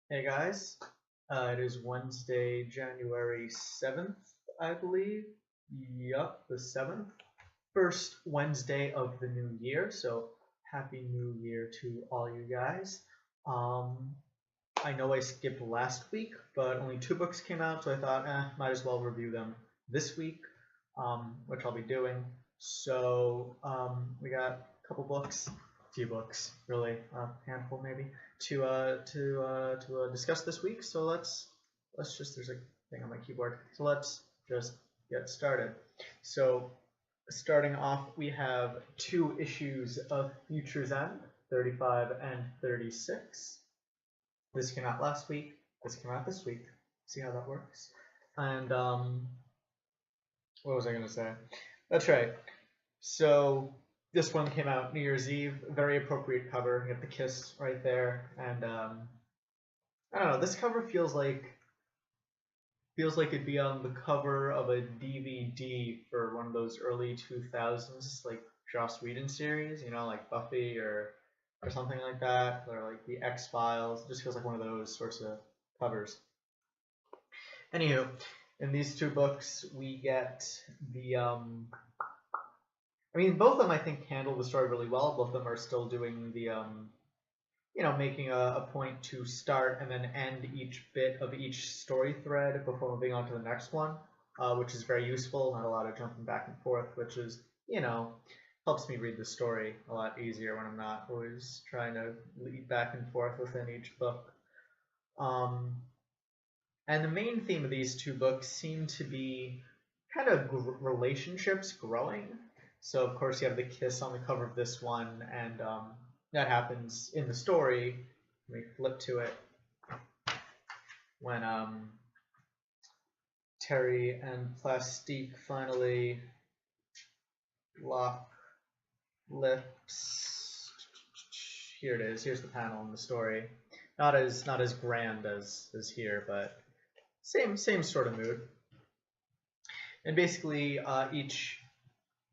Hey guys, it is Wednesday, January 7th, I believe. Yup, the 7th. First Wednesday of the new year, so happy new year to all you guys. Um, I know I skipped last week, but only two books came out, so I thought, might as well review them this week, which I'll be doing. So we got a couple books, few books, really, a handful maybe, to discuss this week. So let's just there's a thing on my keyboard. So let's just get started. So starting off, we have two issues of Future's End, 35 and 36. This came out last week. This came out this week. See how that works. And what was I gonna say? That's right. So this one came out New Year's Eve. Very appropriate cover. You have the kiss right there, and I don't know. This cover feels like it'd be on the cover of a DVD for one of those early 2000s, like Joss Whedon series. You know, like Buffy or something like that, or like the X Files. Just feels like one of those sorts of covers. Anywho, in these two books, we get the I mean, both of them I think handle the story really well. Both of them are still doing the making a point to start and then end each bit of each story thread before moving on to the next one, which is very useful. Not a lot of jumping back and forth, which is helps me read the story a lot easier when I'm not always trying to lead back and forth within each book. Um, and the main theme of these two books seem to be kind of relationships growing. So of course you have the kiss on the cover of this one, and that happens in the story. Let me flip to it when Terry and Plastique finally lock lips. Here it is. Here's the panel in the story. Not as grand as here, but same sort of mood. And basically,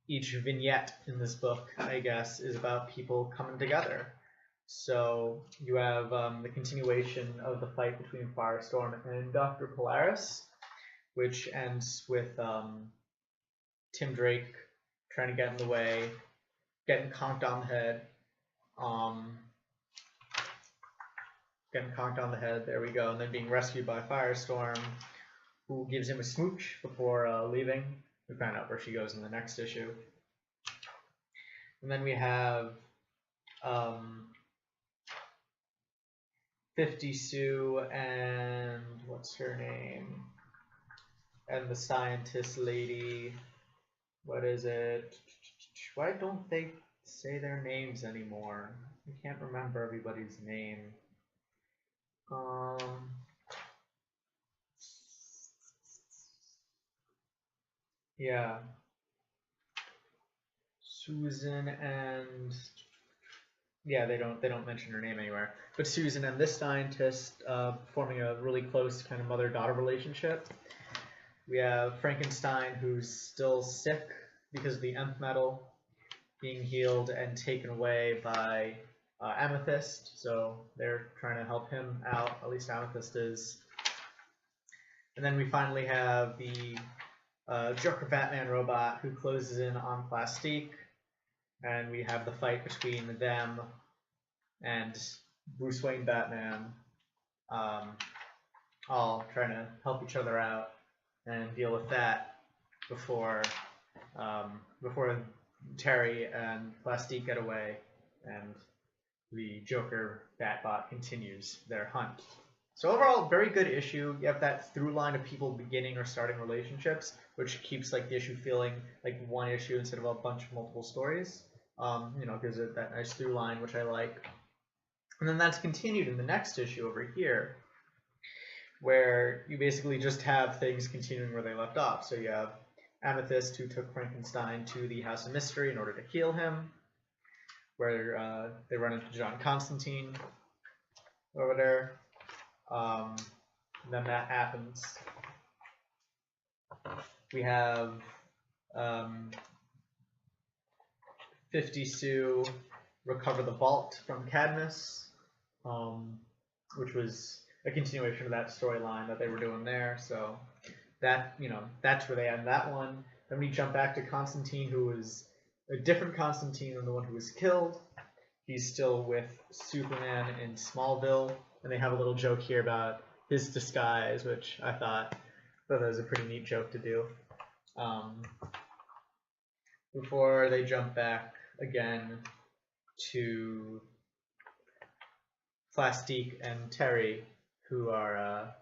each vignette in this book, I guess, is about people coming together. So you have the continuation of the fight between Firestorm and Dr. Polaris, which ends with Tim Drake trying to get in the way, getting conked on the head. Getting conked on the head, there we go, and then being rescued by Firestorm, who gives him a smooch before leaving. We find out where she goes in the next issue. And then we have 50 Sue and what's her name? And the scientist lady. What is it? Why don't they say their names anymore? I can't remember everybody's name. Yeah. Susan and they don't mention her name anywhere. But Susan and this scientist forming a really close kind of mother-daughter relationship. We have Frankenstein, who's still sick because of the nth metal, being healed and taken away by Amethyst. So they're trying to help him out. At least Amethyst is. And then we finally have the Joker Batman robot who closes in on Plastique. And we have the fight between them and Bruce Wayne Batman, all trying to help each other out and deal with that before Terry and Plastique get away and the Joker Batbot continues their hunt. So overall, very good issue. You have that through line of people beginning or starting relationships, which keeps like the issue feeling like one issue instead of a bunch of multiple stories. Gives it that nice through line, which I like. And then that's continued in the next issue over here, where you basically just have things continuing where they left off. So you have Amethyst, who took Frankenstein to the House of Mystery in order to heal him, where they run into John Constantine over there. Then that happens. We have 50 Sue recover the vault from Cadmus, which was a continuation of that storyline that they were doing there. So that, that's where they end that one. Then we jump back to Constantine, who was a different Constantine than the one who was killed. He's still with Superman in Smallville, and they have a little joke here about his disguise, which I thought that was a pretty neat joke to do. Before they jump back again to Plastique and Terry, who are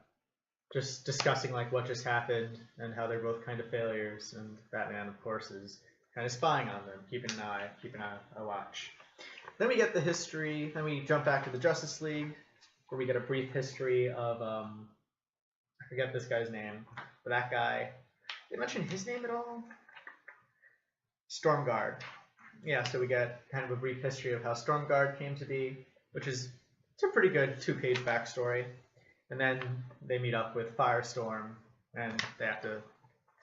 just discussing like what just happened and how they're both kind of failures, and Batman, of course, is kind of spying on them, keeping a watch. Then we get the history. Then we jump back to the Justice League, where we get a brief history of I forget this guy's name, but that guy. Did they mention his name at all? Stormguard. Yeah, so we get kind of a brief history of how Stormguard came to be, which is it's a pretty good 2-page backstory. And then they meet up with Firestorm, and they have to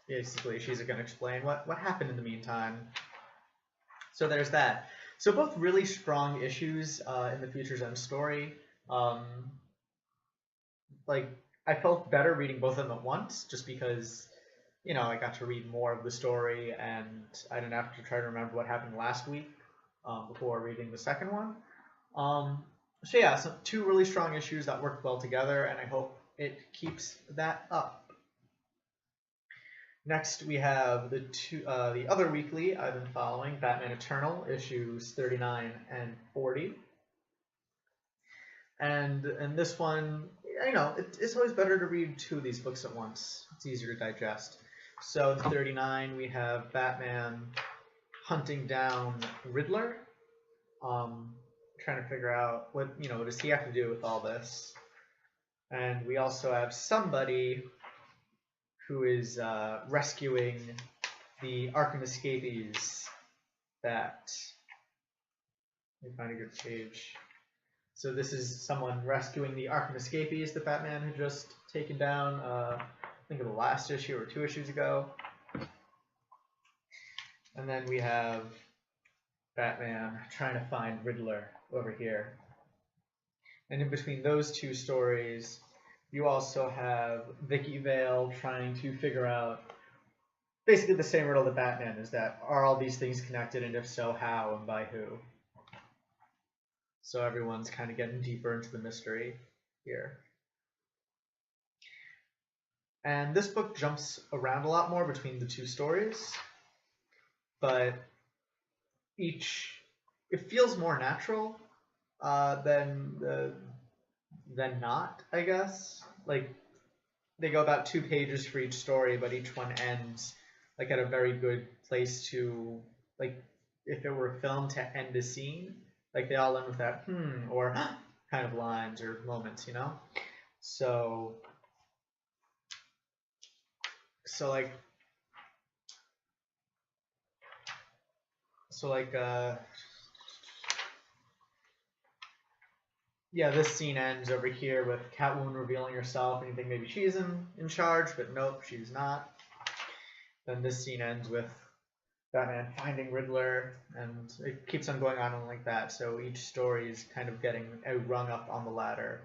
basically she's going to explain what happened in the meantime. So there's that. So both really strong issues in the Future's End story. Like I felt better reading both of them at once, just because I got to read more of the story, and I didn't have to try to remember what happened last week before reading the second one. So yeah, so 2 really strong issues that worked well together, and I hope it keeps that up. Next, we have the other weekly I've been following, Batman Eternal, issues 39 and 40. And this one, it's always better to read 2 of these books at once. It's easier to digest. So in 39, we have Batman hunting down Riddler, trying to figure out what does he have to do with all this. And we also have somebody who is rescuing the Arkham escapees that, let me find a good page. So this is someone rescuing the Arkham escapees that Batman had just taken down, I think of the last issue or 2 issues ago. And then we have Batman trying to find Riddler over here. And in between those 2 stories, you also have Vicky Vale trying to figure out basically the same riddle that Batman is, that are all these things connected, and if so, how and by who? So everyone's kind of getting deeper into the mystery here. And this book jumps around a lot more between the 2 stories, but it feels more natural than not, I guess. Like, they go about 2 pages for each story, but each one ends like at a very good place to, like, if it were a film to end a scene, like they all end with that or kind of lines or moments, So yeah, this scene ends over here with Catwoman revealing herself, and you think maybe she's in charge, but nope, she's not. Then this scene ends with Batman finding Riddler, and it keeps on going on like that. So each story is kind of getting a rung up on the ladder.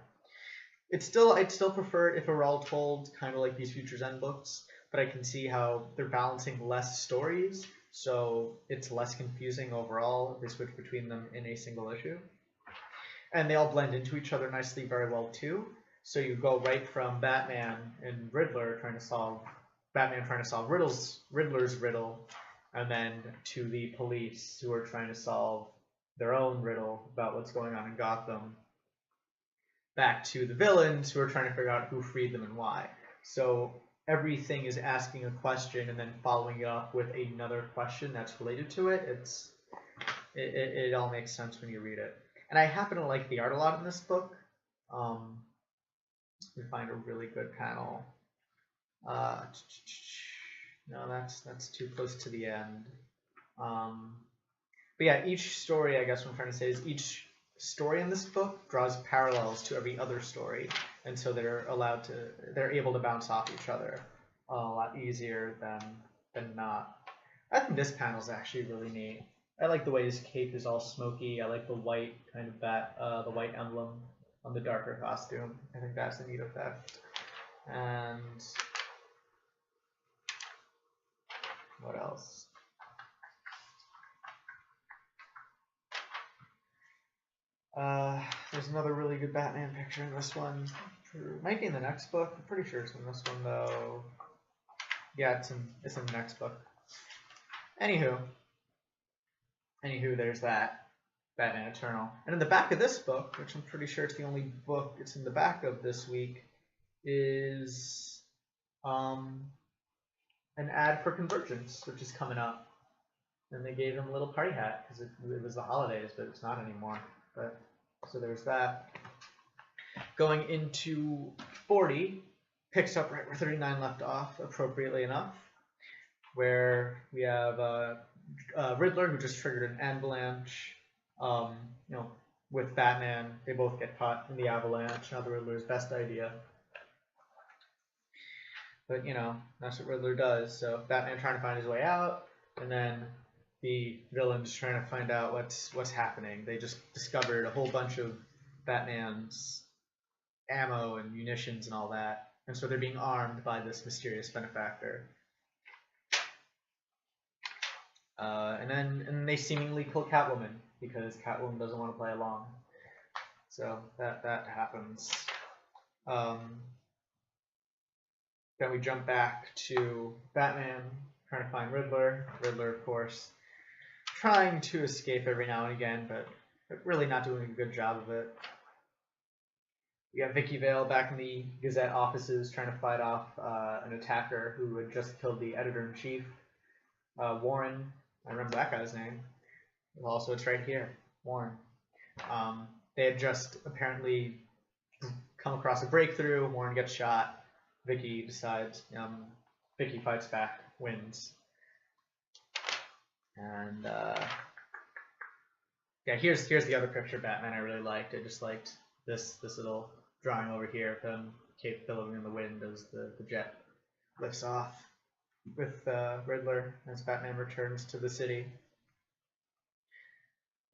I'd still prefer if it were all told kind of like these Future's End books, but I can see how they're balancing less stories, so it's less confusing overall if they switch between them in a single issue. And they all blend into each other nicely very well too. So you go right from Batman and Riddler trying to solve Riddler's riddle, and then to the police who are trying to solve their own riddle about what's going on in Gotham, back to the villains who are trying to figure out who freed them and why. So everything is asking a question and then following it up with another question that's related to it. It all makes sense when you read it. And I happen to like the art a lot in this book. We find a really good panel. No, that's too close to the end. But yeah, each story, I guess what I'm trying to say is each story in this book draws parallels to every other story, and so they're able to bounce off each other a lot easier than not. I think this panel is actually really neat. I like the way his cape is all smoky. I like the white kind of the white emblem on the darker costume. I think that's a neat effect. And what else? There's another really good Batman picture in this one. Might be in the next book. I'm pretty sure it's in this one though. Yeah, it's in the next book. Anywho, there's that Batman Eternal. And in the back of this book, which I'm pretty sure it's the only book it's in the back of this week, is an ad for Convergence, which is coming up. And they gave him a little party hat because it was the holidays, but it's not anymore. But so there's that. Going into 40, picks up right where 39 left off, appropriately enough, where we have Riddler, who just triggered an avalanche. With Batman, they both get caught in the avalanche. Now the Riddler's best idea. But that's what Riddler does. So Batman trying to find his way out, and then the villains trying to find out what's happening. They just discovered a whole bunch of Batman's ammo and munitions and all that, and so they're being armed by this mysterious benefactor. And they seemingly kill Catwoman because Catwoman doesn't want to play along. So that happens. Then we jump back to Batman trying to find Riddler. Riddler, of course, trying to escape every now and again, but really not doing a good job of it. We got Vicky Vale back in the Gazette offices trying to fight off an attacker who had just killed the editor-in-chief, Warren. I remember that guy's name. Also, it's right here, Warren. They had just apparently come across a breakthrough. Warren gets shot. Vicky decides, Vicky fights back, wins. And yeah, here's the other picture of Batman I really liked. I just liked this little drawing over here of him, cape billowing in the wind as the jet lifts off with Riddler as Batman returns to the city.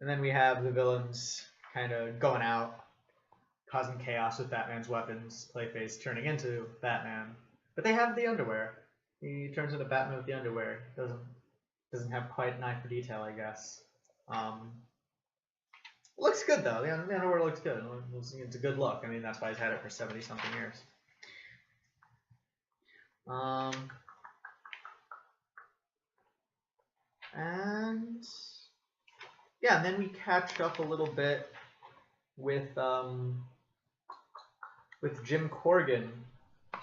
And then we have the villains kind of going out, causing chaos with Batman's weapons, Clayface turning into Batman. But they have the underwear. He turns into Batman with the underwear. Doesn't have quite an eye for detail, I guess. Looks good though. The underwear looks good. It's a good look. I mean, that's why he's had it for 70-something years. And yeah, and then we catch up a little bit with Jim Corrigan,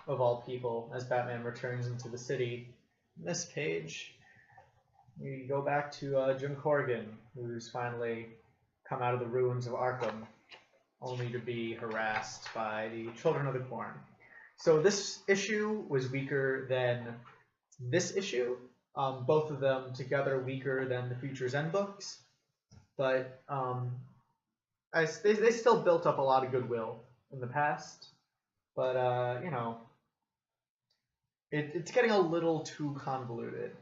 of all people, as Batman returns into the city. On this page, we go back to Jim Corrigan, who's finally come out of the ruins of Arkham, only to be harassed by the Children of the Corn. So this issue was weaker than this issue. Both of them together weaker than the Future's End books, but they still built up a lot of goodwill in the past. But it's getting a little too convoluted.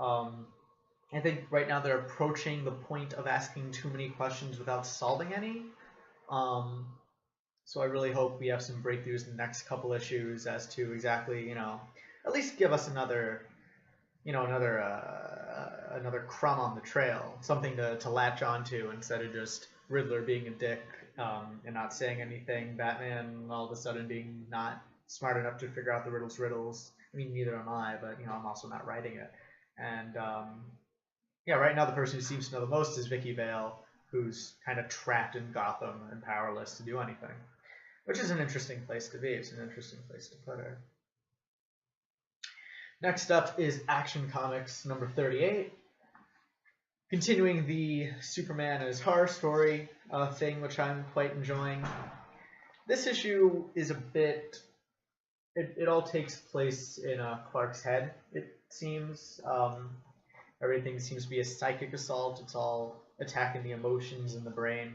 I think right now they're approaching the point of asking too many questions without solving any. So I really hope we have some breakthroughs in the next couple issues as to exactly, at least give us another crumb on the trail, something to latch onto instead of just Riddler being a dick and not saying anything, Batman all of a sudden being not smart enough to figure out the riddles. I mean, neither am I, but I'm also not writing it. And yeah, right now the person who seems to know the most is Vicky Vale, who's kind of trapped in Gotham and powerless to do anything, which is an interesting place to be. It's an interesting place to put her. Next up is Action Comics number 38. Continuing the Superman as horror story thing, which I'm quite enjoying. This issue is a bit... It all takes place in Clark's head, it seems. Everything seems to be a psychic assault. It's all attacking the emotions in the brain.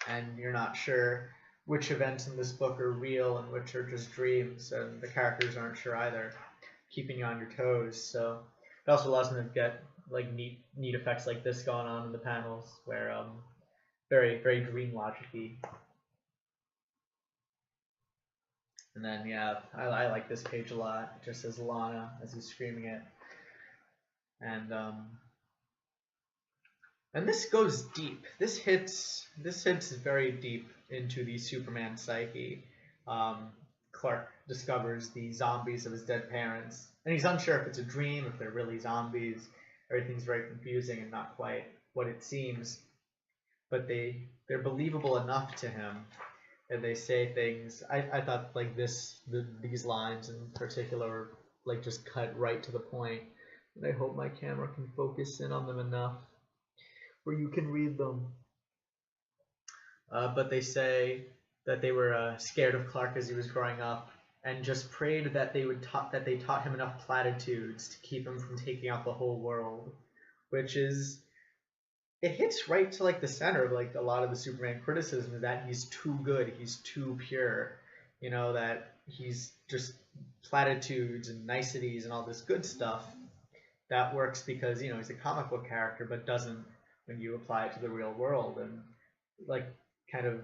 And you're not sure which events in this book are real and which are just dreams. And the characters aren't sure either, keeping you on your toes. So it also allows them to get like neat effects like this going on in the panels, where very, very dream logic-y. And then yeah, I like this page a lot. It just says Lana as he's screaming it, and this goes deep. This hits very deep into the Superman psyche. Um, Clark discovers the zombies of his dead parents, and he's unsure if it's a dream, if they're really zombies. Everything's very confusing and not quite what it seems. But they're believable enough to him, and they say things. I thought like these lines in particular like just cut right to the point, and I hope my camera can focus in on them enough where you can read them. But they say that they were scared of Clark as he was growing up, and just prayed that they taught him enough platitudes to keep him from taking out the whole world, which is it hits right to like the center of like a lot of the Superman criticism is that he's too good, he's too pure, that he's just platitudes and niceties and all this good stuff that works because he's a comic book character, but doesn't when you apply it to the real world, and like kind of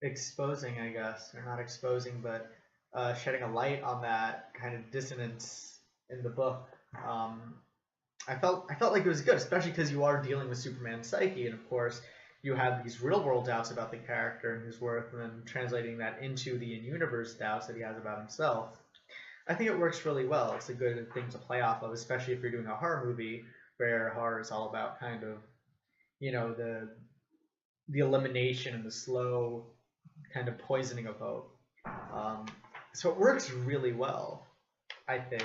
exposing, I guess, or not exposing, but shedding a light on that kind of dissonance in the book. I felt like it was good, especially because you are dealing with Superman's psyche, and of course you have these real world doubts about the character and his worth, and then translating that into the in-universe doubts that he has about himself. I think it works really well. It's a good thing to play off of, especially if you're doing a horror movie where horror is all about kind of, the elimination and the slow kind of poisoning of hope. So it works really well, I think,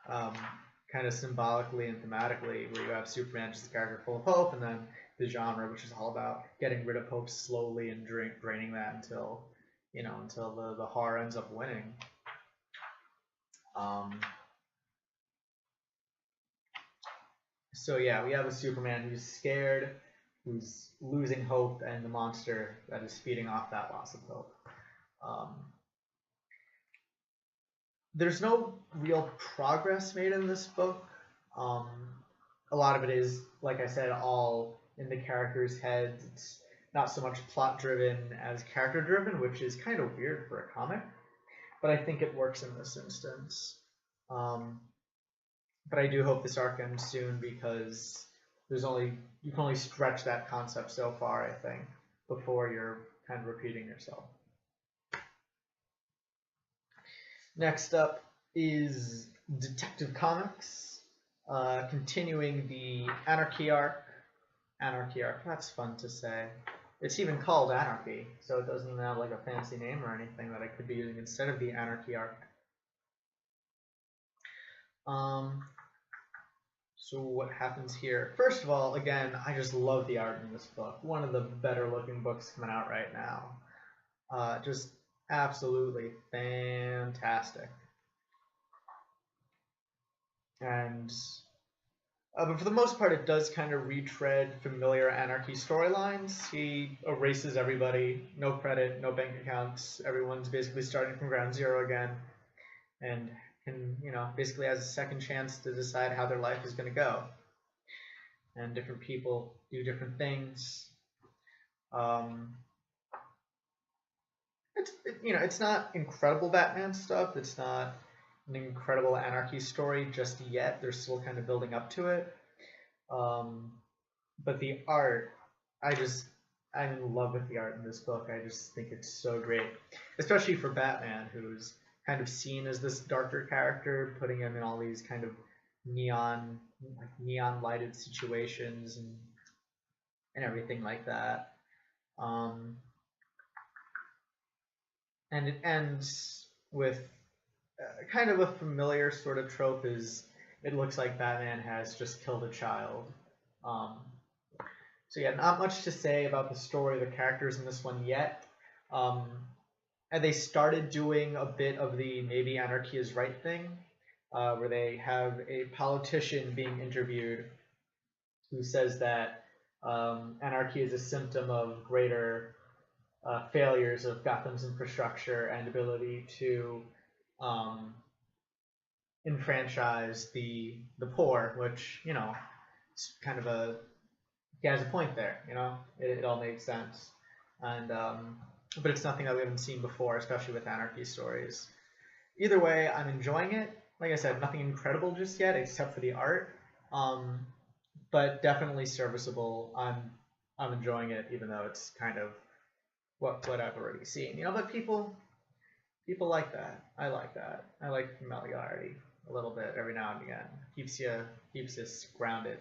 kind of symbolically and thematically, where you have Superman just a character full of hope, and then the genre, which is all about getting rid of hope slowly and draining that until the horror ends up winning. So yeah, we have a Superman who's scared, who's losing hope, and the monster that is feeding off that loss of hope. There's no real progress made in this book. A lot of it is, like I said, all in the characters' heads. It's not so much plot driven as character driven, which is kind of weird for a comic, but I think it works in this instance. But I do hope this arc ends soon, because you can only stretch that concept so far, I think, before you're kind of repeating yourself. Next up is Detective Comics, continuing the Anarchy arc. Anarchy arc, that's fun to say. It's even called Anarchy, so it doesn't even have like a fancy name or anything that I could be using instead of the Anarchy arc. So what happens here? First of all, again, I just love the art in this book. One of the better looking books coming out right now. Just absolutely fantastic. And but for the most part, it does kind of retread familiar Anarchy storylines. He erases everybody, no credit, no bank accounts. Everyone's basically starting from ground zero again, and can, basically has a second chance to decide how their life is going to go. And different people do different things. It's not incredible Batman stuff. It's not an incredible Anarchy story just yet. They're still kind of building up to it. But the art, I'm in love with the art in this book. I just think it's so great, especially for Batman, who's kind of seen as this darker character, putting him in all these kind of neon lighted situations and everything like that. And it ends with kind of a familiar sort of trope, is it looks like Batman has just killed a child. So yeah, not much to say about the story of the characters in this one yet. And they started doing a bit of the maybe Anarchy is right thing, where they have a politician being interviewed who says that anarchy is a symptom of greater failures of Gotham's infrastructure and ability to enfranchise the poor, which, it's kind of he has a point there, it all makes sense. And but it's nothing that we haven't seen before, especially with anarchy stories. Either way, I'm enjoying it. Like I said, nothing incredible just yet, except for the art, but definitely serviceable. I'm enjoying it, even though it's kind of what I've already seen. But people like that. I like that. I like familiarity a little bit every now and again. Keeps us grounded.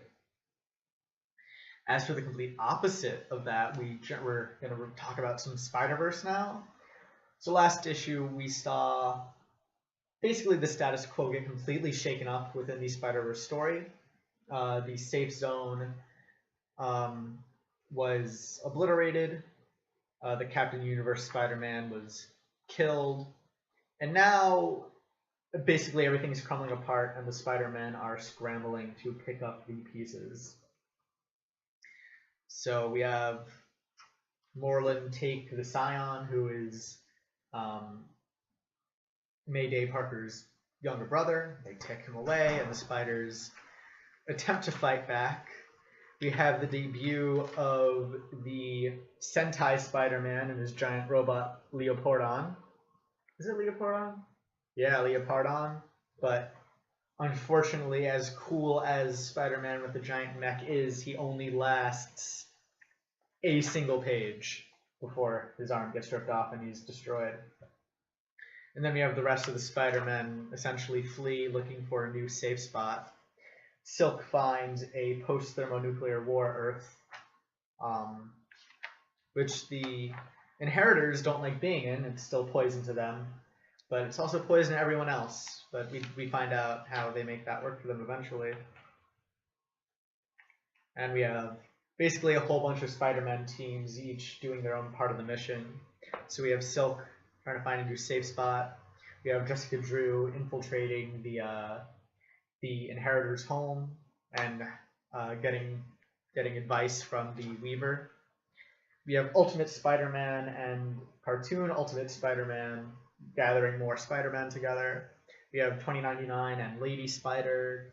As for the complete opposite of that, we're going to talk about some Spider-Verse now. So last issue we saw basically the status quo get completely shaken up within the Spider-Verse story. The safe zone was obliterated. The Captain Universe Spider-Man was killed. And now basically everything's crumbling apart and the Spider-Men are scrambling to pick up the pieces. So we have Moreland take the Scion, who is Mayday Parker's younger brother. They take him away, and the Spiders attempt to fight back. We have the debut of the Sentai Spider-Man and his giant robot Leopardon. Is it Leopardon? Yeah, Leopardon. But unfortunately, as cool as Spider-Man with the giant mech is, he only lasts a single page before his arm gets ripped off and he's destroyed. And then we have the rest of the Spider-Men essentially flee, looking for a new safe spot. Silk finds a post-thermonuclear war Earth, which the Inheritors don't like being in. It's still poison to them, but it's also poison to everyone else. But we find out how they make that work for them eventually. And we have basically a whole bunch of Spider-Man teams, each doing their own part of the mission. So we have Silk trying to find a new safe spot. We have Jessica Drew infiltrating the Inheritor's home and getting advice from the Weaver. We have Ultimate Spider-Man and Cartoon Ultimate Spider-Man gathering more Spider-Man together. We have 2099 and Lady Spider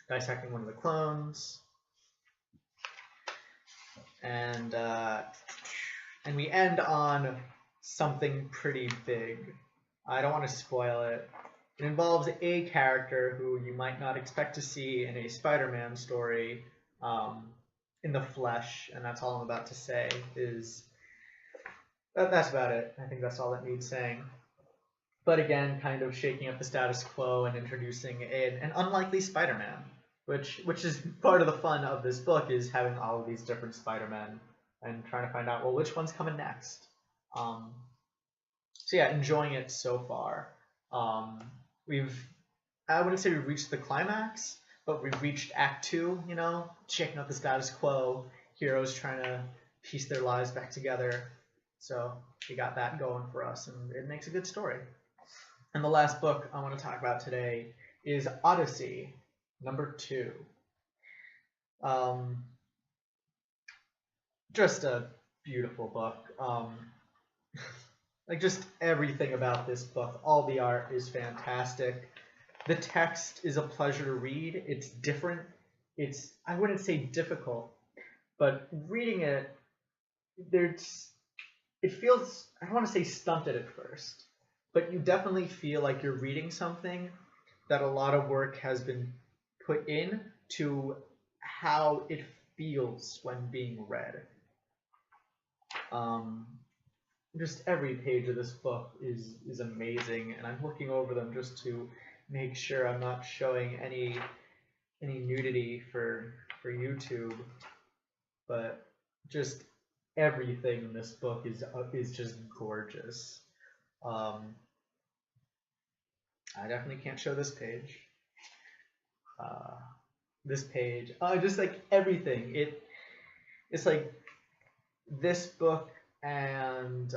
dissecting one of the clones. And we end on something pretty big. I don't want to spoil it. It involves a character who you might not expect to see in a Spider-Man story in the flesh, and that's all I'm about to say. That's about it. I think that's all that needs saying. But again, kind of shaking up the status quo and introducing an unlikely Spider-Man, which is part of the fun of this book, is having all of these different Spider-Men and trying to find out, well, which one's coming next. So yeah, enjoying it so far. I wouldn't say we've reached the climax, but we've reached Act 2, checking out the status quo, heroes trying to piece their lives back together. So we got that going for us, and it makes a good story. And the last book I want to talk about today is Ody-C, number 2. Just a beautiful book. Like, just everything about this book. All the art is fantastic. The text is a pleasure to read. It's different. I wouldn't say difficult, but reading it, it feels, I don't want to say stunted at first, but you definitely feel like you're reading something that a lot of work has been put in to how it feels when being read. Just every page of this book is amazing, and I'm looking over them just to make sure I'm not showing any nudity for YouTube, but just everything in this book is just gorgeous. I definitely can't show this page. Just like everything. It's like this book and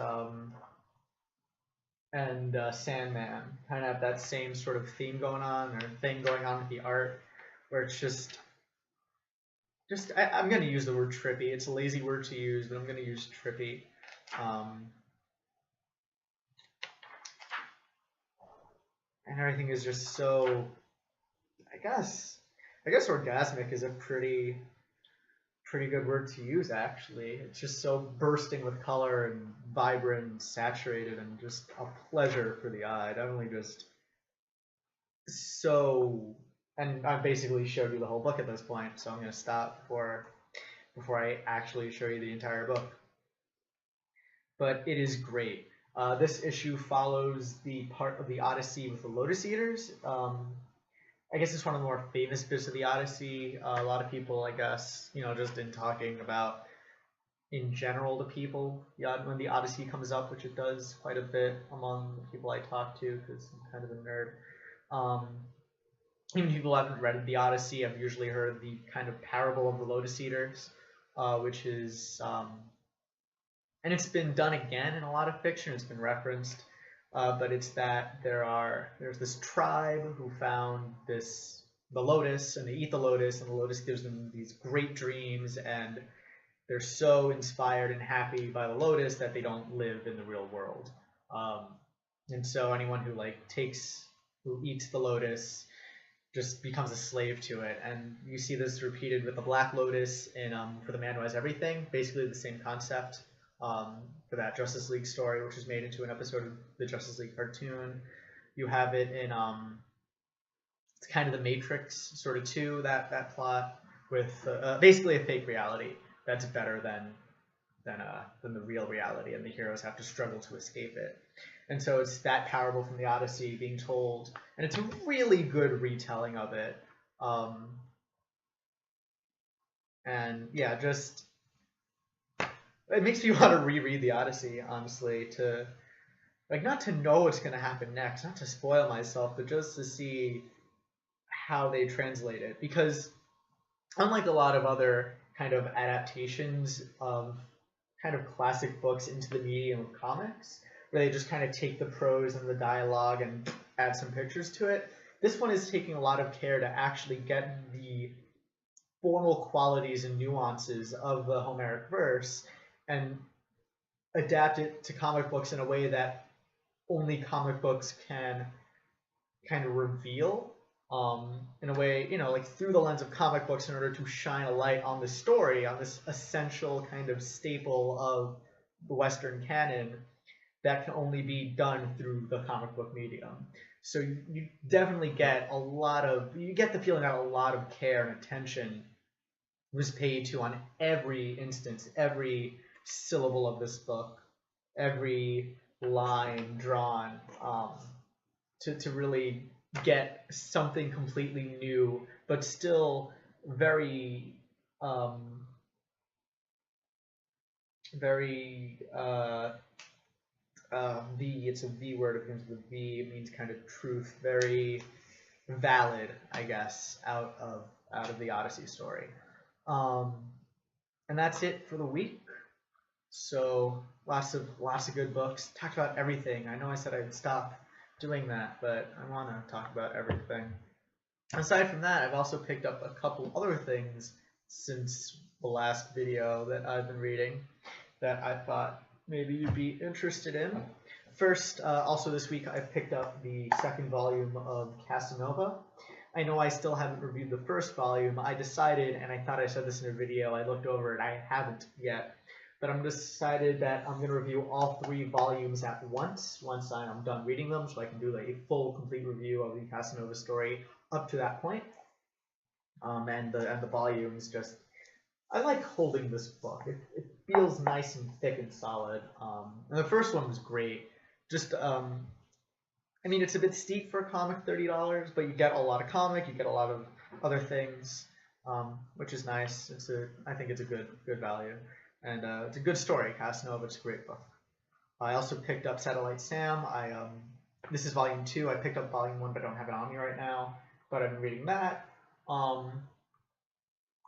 Sandman kind of have that same sort of theme going on, or thing going on with the art, where it's just I'm going to use the word trippy. It's a lazy word to use, but I'm going to use trippy. And everything is just so, I guess orgasmic is a pretty pretty good word to use, actually. It's just so bursting with color and vibrant and saturated and just a pleasure for the eye. Definitely just so. And I've basically showed you the whole book at this point, so I'm going to stop before I actually show you the entire book. But it is great. This issue follows the part of the Odyssey with the Lotus Eaters. I guess it's one of the more famous bits of the Odyssey. A lot of people, I guess, just in talking about in general to people, when the Odyssey comes up, which it does quite a bit among the people I talk to, because I'm kind of a nerd. Even people who haven't read the Odyssey have usually heard the kind of parable of the Lotus Eaters, which is, and it's been done again in a lot of fiction. It's been referenced. But it's that there's this tribe who found the lotus, and they eat the lotus, and the lotus gives them these great dreams, and they're so inspired and happy by the lotus that they don't live in the real world. And so anyone who who eats the lotus just becomes a slave to it. And you see this repeated with the Black Lotus in For the Man Who Has Everything, basically the same concept. For that Justice League story, which was made into an episode of the Justice League cartoon. You have it in it's kind of the Matrix sort of 2, that plot with basically a fake reality that's better than the real reality, and the heroes have to struggle to escape it. And so it's that parable from the Odyssey being told, and it's a really good retelling of it. And yeah, just it makes me want to reread the Odyssey, honestly, to not to know what's going to happen next, not to spoil myself, but just to see how they translate it. Because unlike a lot of other kind of adaptations of kind of classic books into the medium of comics, where they just kind of take the prose and the dialogue and add some pictures to it, this one is taking a lot of care to actually get the formal qualities and nuances of the Homeric verse and adapt it to comic books in a way that only comic books can kind of reveal, in a way, through the lens of comic books, in order to shine a light on the story, on this essential kind of staple of the Western canon that can only be done through the comic book medium. So you definitely get you get the feeling that a lot of care and attention was paid to on every instance, every syllable of this book, every line drawn, to really get something completely new, but still very it's a V word. It begins with a V. It means kind of truth. Very valid, I guess, out of the Odyssey story. And that's it for the week. So lots of good books. Talked about everything. I know I said I'd stop doing that, but I want to talk about everything. Aside from that, I've also picked up a couple other things since the last video that I've been reading that I thought maybe you'd be interested in. First, also this week, I picked up the second volume of Casanova. I know I still haven't reviewed the first volume. I decided, and I thought I said this in a video, I looked over it, I haven't yet, but I'm decided that I'm going to review all 3 volumes at once I'm done reading them, so I can do a full, complete review of the Casanova story up to that point. And the volumes just, I like holding this book. It feels nice and thick and solid. And the first one was great. Just, I mean, it's a bit steep for a comic, $30, but you get a lot of comic, you get a lot of other things, which is nice. I think it's a good value. And it's a good story. Casanova, it's a great book. I also picked up Satellite Sam. This is volume 2. I picked up volume 1, but I don't have it on me right now. But I've been reading that.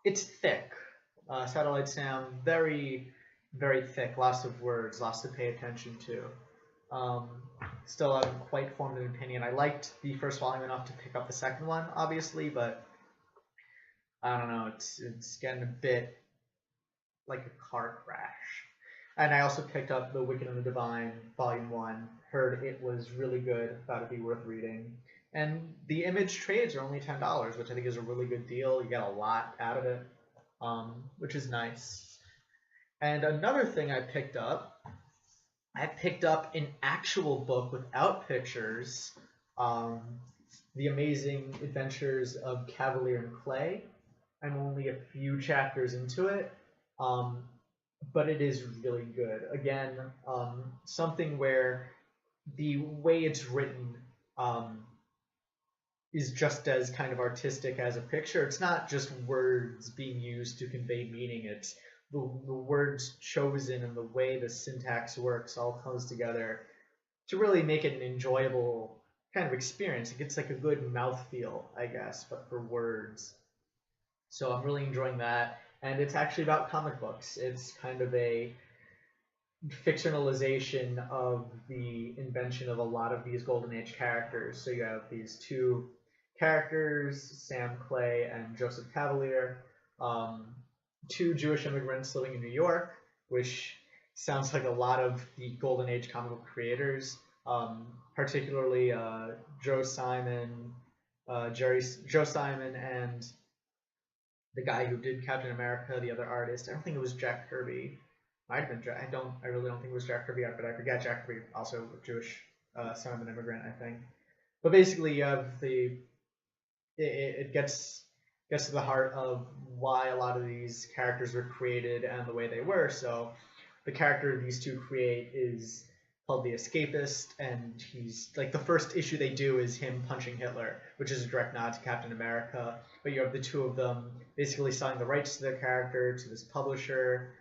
It's thick. Satellite Sam, very, very thick. Lots of words, lots to pay attention to. Still haven't quite formed an opinion. I liked the first volume enough to pick up the second one, obviously, but I don't know. It's getting a bit like a car crash. And I also picked up The Wicked and the Divine, Volume 1. Heard it was really good. Thought it'd be worth reading. And the Image trades are only $10, which I think is a really good deal. You get a lot out of it. which is nice. And another thing I picked up an actual book without pictures, um, The Amazing Adventures of Cavalier and Clay. I'm only a few chapters into it, but it is really good. Again, something where the way it's written is just as kind of artistic as a picture. It's not just words being used to convey meaning. It's the words chosen and the way the syntax works all comes together to really make it an enjoyable kind of experience. It gets like a good mouthfeel, I guess, but for words. So I'm really enjoying that. And it's actually about comic books. It's kind of a fictionalization of the invention of a lot of these Golden Age characters. So you have these two characters, Sam Clay and Joseph Cavalier, two Jewish immigrants living in New York, which sounds like a lot of the Golden Age comic book creators, particularly Joe Simon, Joe Simon, and the guy who did Captain America, the other artist. I don't think it was Jack Kirby. Might have been Jack. I really don't think it was Jack Kirby, but I forget Jack Kirby, also Jewish, son of an immigrant, I think. But basically, you have it gets to the heart of why a lot of these characters were created and the way they were. So the character these two create is called the Escapist, and he's like the first issue they do is him punching Hitler, which is a direct nod to Captain America. But you have the two of them basically selling the rights to their character to this publisher,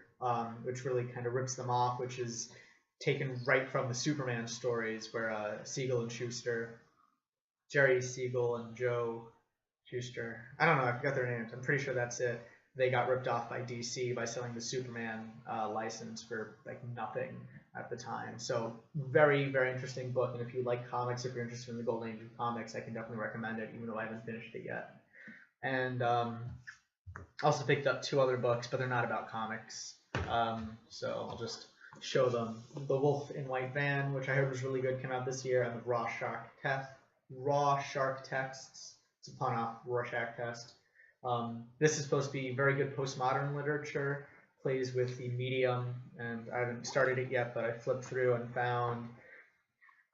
which really kind of rips them off, which is taken right from the Superman stories where Siegel and Schuster, Jerry Siegel and Joe Schuster, I don't know, I forgot their names. I'm pretty sure that's it. They got ripped off by DC by selling the Superman license for like nothing at the time. So very, very interesting book. And if you like comics, if you're interested in the Golden Age of comics, I can definitely recommend it, even though I haven't finished it yet. And also picked up two other books, but they're not about comics. So I'll just show them. The Wolf in White Van, which I heard was really good, came out this year, and the Raw Shark Texts. It's a pun off Rorschach Test. This is supposed to be very good postmodern literature, plays with the medium, and I haven't started it yet, but I flipped through and found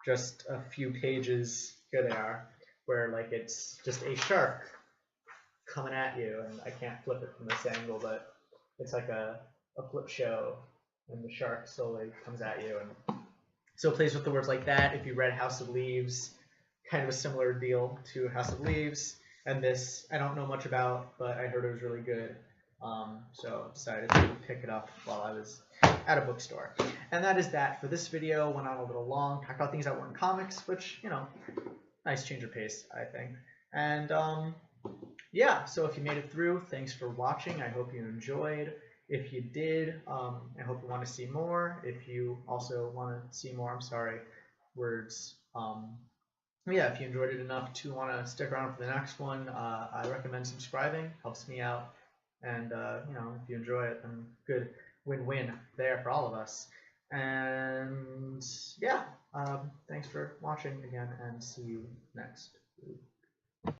just a few pages, here they are, where like it's just a shark coming at you, and I can't flip it from this angle, but it's like a flip show, and the shark slowly comes at you, and so it plays with the words like that. If you read House of Leaves, kind of a similar deal to House of Leaves, and this I don't know much about, but I heard it was really good, so I decided to pick it up while I was at a bookstore. And that is that for this video. Went on a little long, talked about things that weren't comics, which, you know, nice change of pace, I think. And yeah, so if you made it through, thanks for watching. I hope you enjoyed. If you did, I hope you want to see more. If you also want to see more, I'm sorry, words. Yeah, if you enjoyed it enough to want to stick around for the next one, I recommend subscribing. Helps me out. And, you know, if you enjoy it, then good win-win there for all of us. And, yeah, thanks for watching again, and see you next week.